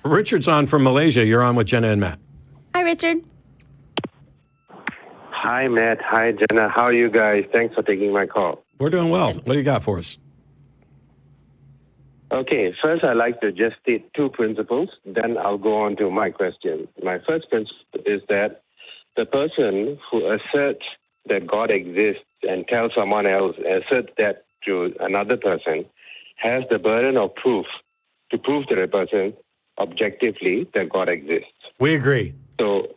Richard's on from Malaysia. You're on with Jenna and Matt. Hi, Richard. Hi, Matt. Hi, Jenna. How are you guys? Thanks for taking my call. We're doing well. What do you got for us? Okay, first I'd like to just state two principles, then I'll go on to my question. My first principle is that the person who asserts that God exists and tells someone else, asserts that to another person, has the burden of proof to prove to the person objectively that God exists. We agree. So,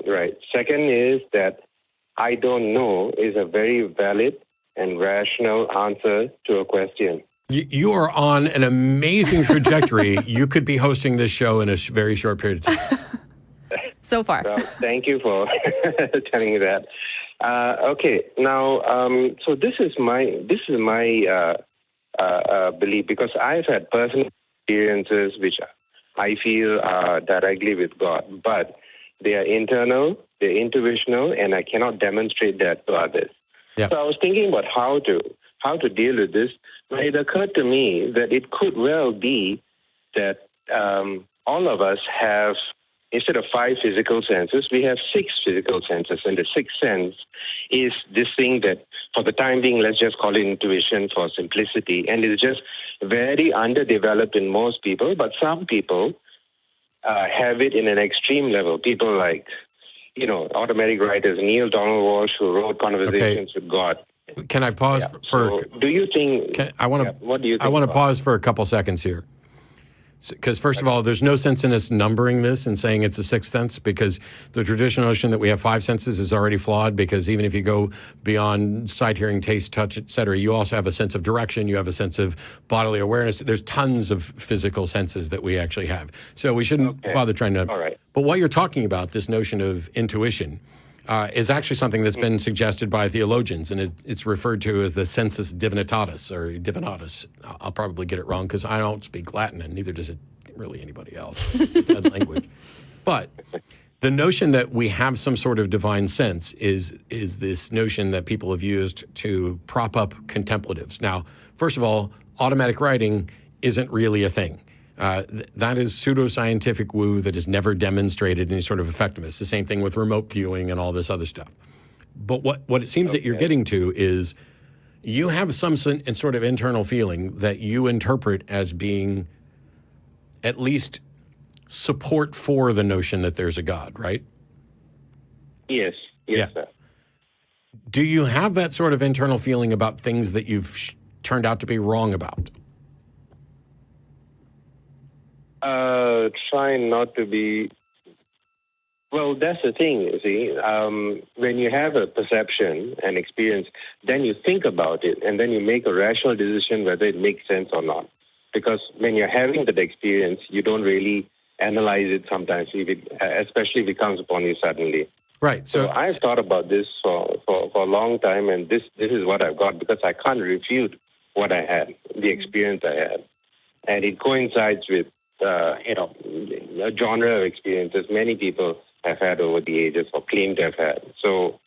right. Second is that I don't know is a very valid and rational answer to a question. You are on an amazing trajectory. You could be hosting this show in a very short period of time. So far. Well, thank you for telling me that. Okay, now, so this is my belief, because I've had personal experiences which I feel are directly with God, but they are internal, they're intuitional, and I cannot demonstrate that to others. Yep. So I was thinking about how to deal with this. But it occurred to me that it could well be that all of us have, instead of 5 physical senses, we have 6 physical senses. And the 6th sense is this thing that, for the time being, let's just call it intuition for simplicity. And it's just very underdeveloped in most people, but some people have it in an extreme level. People like, automatic writers, Neil Donald Walsh, who wrote Conversations with God. Can I pause for? So do you think? What do you think? I want to pause for a couple seconds here, because first of all, there's no sense in us numbering this and saying it's a 6th sense, because the traditional notion that we have 5 senses is already flawed. Because even if you go beyond sight, hearing, taste, touch, etc., you also have a sense of direction. You have a sense of bodily awareness. There's tons of physical senses that we actually have. So we shouldn't bother trying to. All right. But what you're talking about, this notion of intuition, is actually something that's been suggested by theologians, and it's referred to as the sensus divinitatis, or divinatus. I'll probably get it wrong because I don't speak Latin, and neither does it really anybody else. It's a dead language. But the notion that we have some sort of divine sense is this notion that people have used to prop up contemplatives. Now, first of all, automatic writing isn't really a thing. That is pseudoscientific woo that has never demonstrated any sort of effectiveness. The same thing with remote viewing and all this other stuff. But what it seems that you're getting to is you have some sort of internal feeling that you interpret as being at least support for the notion that there's a God, right? Yes, sir. Do you have that sort of internal feeling about things that you've turned out to be wrong about? Try not to be. Well, that's the thing, you see. When you have a perception and experience, then you think about it, and then you make a rational decision whether it makes sense or not. Because when you're having that experience, you don't really analyze it sometimes, especially if it comes upon you suddenly. Right. So I've thought about this for a long time, and this is what I've got, because I can't refute what I had, the experience I had. And it coincides with a genre of experiences many people have had over the ages or claim to have had. So,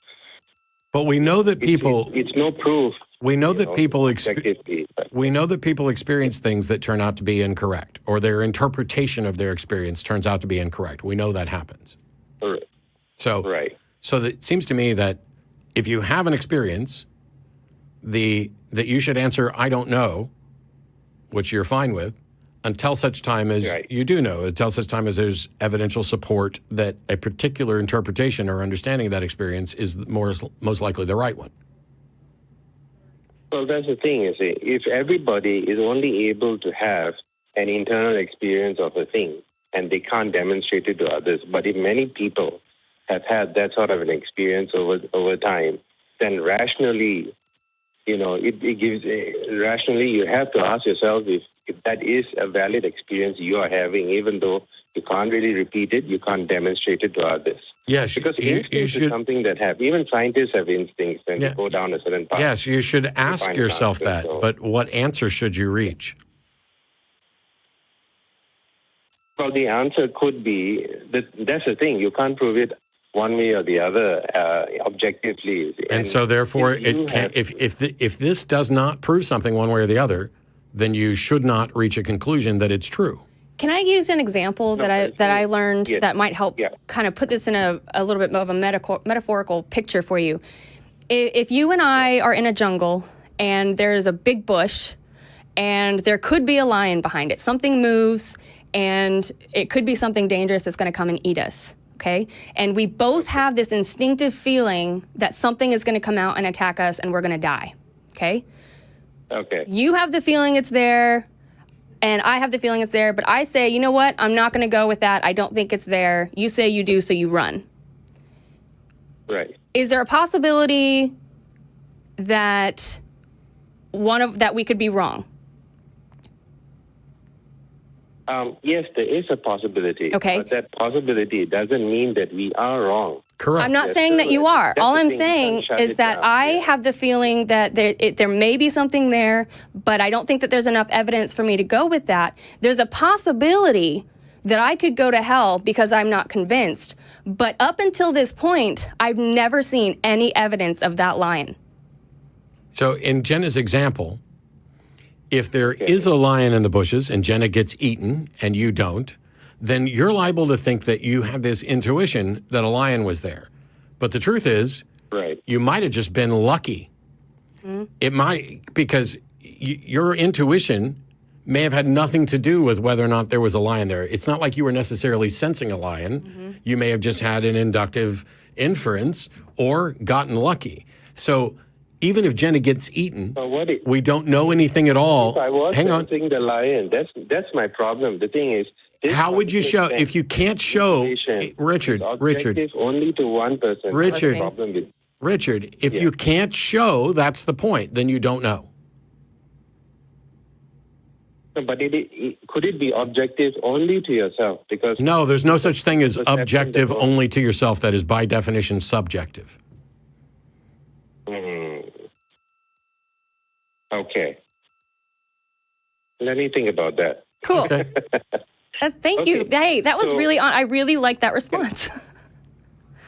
but we know that people. It's no proof. We know that people. We know that people experience things that turn out to be incorrect, or their interpretation of their experience turns out to be incorrect. We know that happens. Right. So it seems to me that if you have an experience, that you should answer "I don't know," which you're fine with, until such time as you do know, until such time as there's evidential support that a particular interpretation or understanding of that experience is most likely the right one. Well, that's the thing, you see. If everybody is only able to have an internal experience of a thing and they can't demonstrate it to others, but if many people have had that sort of an experience over time, then rationally, rationally you have to ask yourself if that is a valid experience you are having, even though you can't really repeat it, you can't demonstrate it to others. Yes, because instincts is something that even scientists have instincts when they go down a certain path. Yes, you should ask yourself that, but what answer should you reach? Well, the answer could be, that's the thing, you can't prove it one way or the other objectively. And so therefore, if this does not prove something one way or the other, then you should not reach a conclusion that it's true. Can I use an example that I learned that might help kind of put this in a little bit of a metaphorical picture for you? If you and I are in a jungle and there's a big bush and there could be a lion behind it, something moves and it could be something dangerous that's going to come and eat us, okay? And we both have this instinctive feeling that something is going to come out and attack us and we're going to die, okay? Okay. You have the feeling it's there, and I have the feeling it's there, but I say, you know what? I'm not going to go with that. I don't think it's there. You say you do, so you run. Right. Is there a possibility that that we could be wrong? Yes, there is a possibility. Okay. But that possibility doesn't mean that we are wrong. Correct. I'm not saying that you are. All I'm saying is that I have the feeling that there may be something there, but I don't think that there's enough evidence for me to go with that. There's a possibility that I could go to hell because I'm not convinced. But up until this point, I've never seen any evidence of that lion. So in Jenna's example, if there is a lion in the bushes and Jenna gets eaten and you don't, then you're liable to think that you had this intuition that a lion was there. But the truth is, you might have just been lucky. Mm-hmm. It might, because your intuition may have had nothing to do with whether or not there was a lion there. It's not like you were necessarily sensing a lion. Mm-hmm. You may have just had an inductive inference or gotten lucky. So even if Jenna gets eaten, we don't know anything at all. If I was Hang on. sensing the lion, that's my problem. The thing is, how would you show, if you can't show, Richard, only to one person. Richard, if you can't show, that's the point, then you don't know. But could it be objective only to yourself? Because no, there's no such thing as objective only to yourself. That is by definition subjective. Okay. Let me think about that. Cool. Okay. Thank you. Hey, that was really on. I really like that response.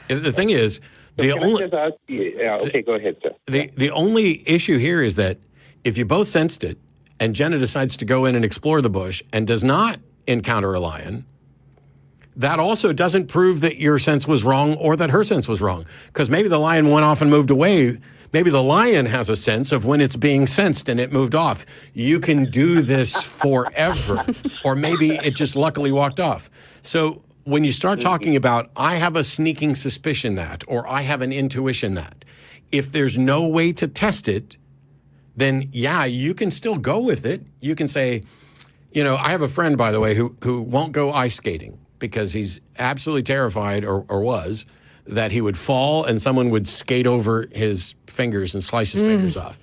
The thing is, go ahead, sir. The only issue here is that if you both sensed it and Jenna decides to go in and explore the bush and does not encounter a lion, that also doesn't prove that your sense was wrong or that her sense was wrong. Because maybe the lion went off and moved away. Maybe the lion has a sense of when it's being sensed and it moved off. You can do this forever. Or maybe it just luckily walked off. So when you start talking about, I have a sneaking suspicion that, or I have an intuition that, if there's no way to test it, then yeah, you can still go with it. You can say, I have a friend, by the way, who won't go ice skating because he's absolutely terrified, or was, that he would fall and someone would skate over his fingers and slice his fingers off.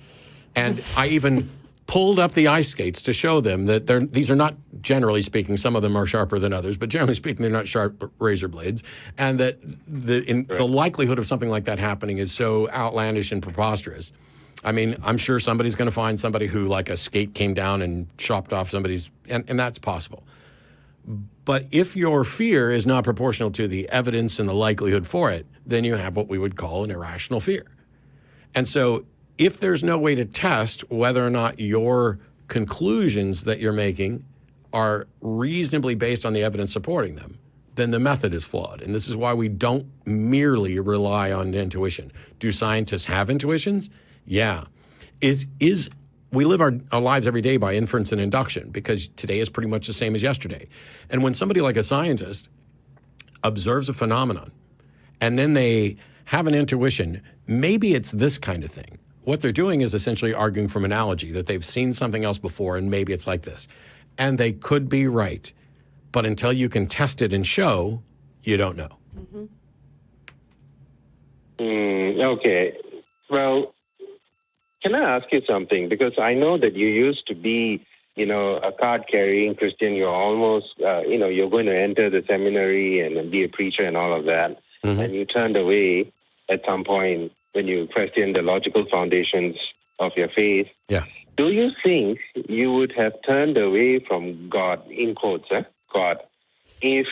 And I even pulled up the ice skates to show them that these are not, generally speaking, some of them are sharper than others, but generally speaking, they're not sharp razor blades. And that the likelihood of something like that happening is so outlandish and preposterous. I mean, I'm sure somebody's going to find somebody who, like, a skate came down and chopped off somebody's, and that's possible. But if your fear is not proportional to the evidence and the likelihood for it, then you have what we would call an irrational fear. And so if there's no way to test whether or not your conclusions that you're making are reasonably based on the evidence supporting them, then the method is flawed. And this is why we don't merely rely on intuition. Do scientists have intuitions? Yeah. We live our lives every day by inference and induction because today is pretty much the same as yesterday. And when somebody like a scientist observes a phenomenon and then they have an intuition, maybe it's this kind of thing. What they're doing is essentially arguing from analogy, that they've seen something else before and maybe it's like this. And they could be right. But until you can test it and show, you don't know. Okay. Well, can I ask you something? Because I know that you used to be, a card-carrying Christian. You're almost, you're going to enter the seminary and be a preacher and all of that. Mm-hmm. And you turned away at some point when you questioned the logical foundations of your faith. Yeah. Do you think you would have turned away from God, in quotes, God, if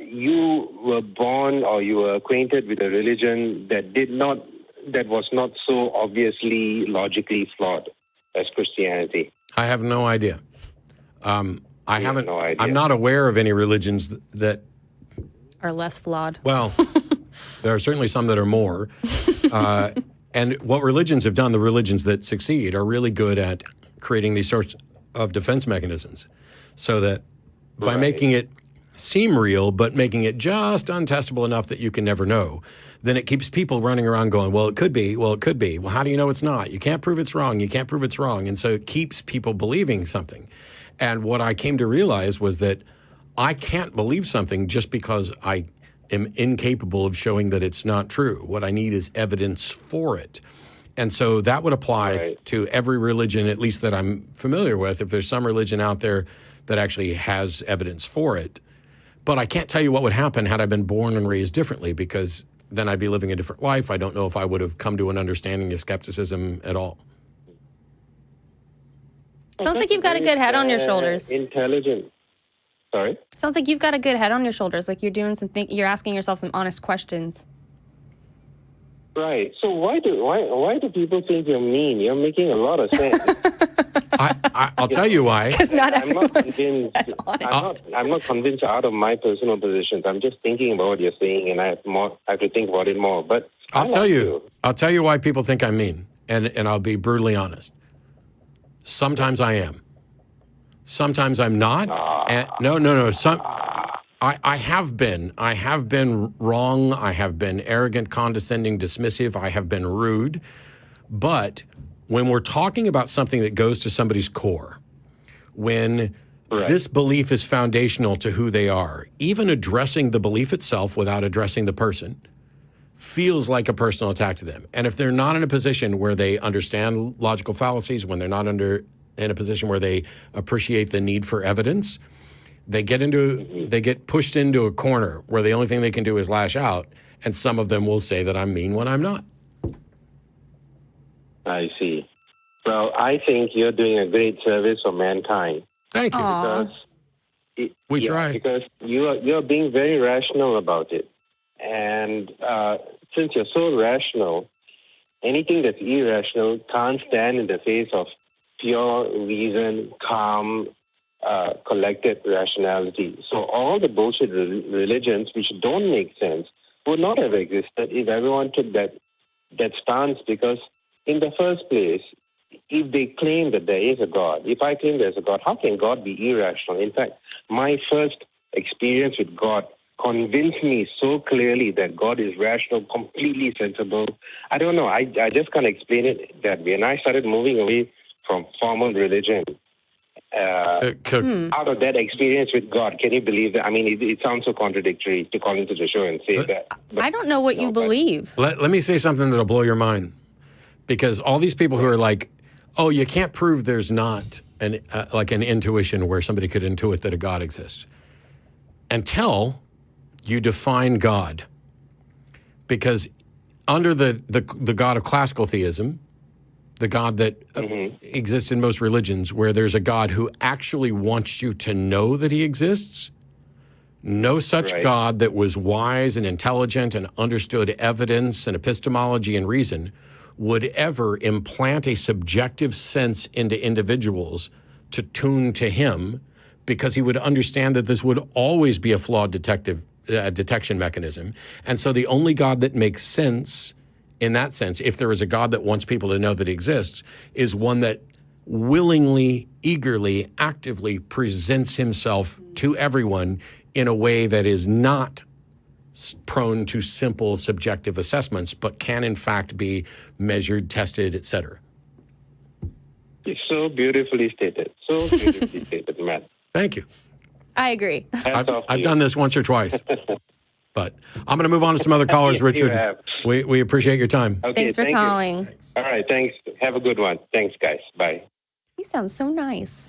you were born or you were acquainted with a religion that was not so obviously logically flawed as Christianity? I have no idea. I haven't. No idea. I'm not aware of any religions that Are less flawed. Well, there are certainly some that are more. And what religions have done, the religions that succeed, are really good at creating these sorts of defense mechanisms so that by making it seem real, but making it just untestable enough that you can never know, then it keeps people running around going, well, it could be, well, it could be. Well, how do you know it's not? You can't prove it's wrong. You can't prove it's wrong. And so it keeps people believing something. And what I came to realize was that I can't believe something just because I am incapable of showing that it's not true. What I need is evidence for it. And so that would apply to every religion, at least that I'm familiar with, if there's some religion out there that actually has evidence for it. But I can't tell you what would happen had I been born and raised differently, because then I'd be living a different life. I don't know if I would have come to an understanding of skepticism at all. Sounds like you've got a good head on your shoulders. Intelligent. Sorry? Sounds like you've got a good head on your shoulders. Like you're doing you're asking yourself some honest questions. Right. So why do people think you're mean? You're making a lot of sense. I'll tell you why. Because not everyone's as honest. I'm not convinced out of my personal positions. I'm just thinking about what you're saying, and I have to think about it more. But I'll tell you why people think I'm mean, and I'll be brutally honest. Sometimes I am. Sometimes I'm not. And no. I have been. I have been wrong. I have been arrogant, condescending, dismissive. I have been rude. But when we're talking about something that goes to somebody's core, when this belief is foundational to who they are, even addressing the belief itself without addressing the person feels like a personal attack to them. And if they're not in a position where they understand logical fallacies, when they're not in a position where they appreciate the need for evidence, they get pushed into a corner where the only thing they can do is lash out, and some of them will say that I'm mean when I'm not. I see. Well, I think you're doing a great service for mankind. Thank you. Because we try. Because you're being very rational about it. And since you're so rational, anything that's irrational can't stand in the face of pure reason, calm, collected rationality. So all the bullshit religions which don't make sense would not have existed if everyone took that stance, because in the first place, if they claim that there is a God, if I claim there's a God, how can God be irrational? In fact, my first experience with God convinced me so clearly that God is rational, completely sensible. I don't know. I just can't explain it that way. And I started moving away from formal religion. Out of that experience with God, can you believe that? I mean, it sounds so contradictory to call into the show and say that. I don't know what you believe. Let me say something that'll blow your mind. Because all these people who are like, oh, you can't prove there's not an intuition where somebody could intuit that a God exists, until you define God. Because under the God of classical theism, the God that exists in most religions, where there's a God who actually wants you to know that he exists, no such God that was wise and intelligent and understood evidence and epistemology and reason would ever implant a subjective sense into individuals to tune to him, because he would understand that this would always be a flawed detection mechanism. And so the only God that makes sense in that sense, if there is a God that wants people to know that he exists, is one that willingly, eagerly, actively presents himself to everyone in a way that is not prone to simple subjective assessments, but can in fact be measured, tested, etc. It's so beautifully stated. So beautifully stated, Matt. Thank you. I agree. I've done this once or twice. But I'm going to move on to some other callers, Richard. We appreciate your time. Okay, thanks for calling. All right, thanks. Have a good one. Thanks, guys. Bye. He sounds so nice.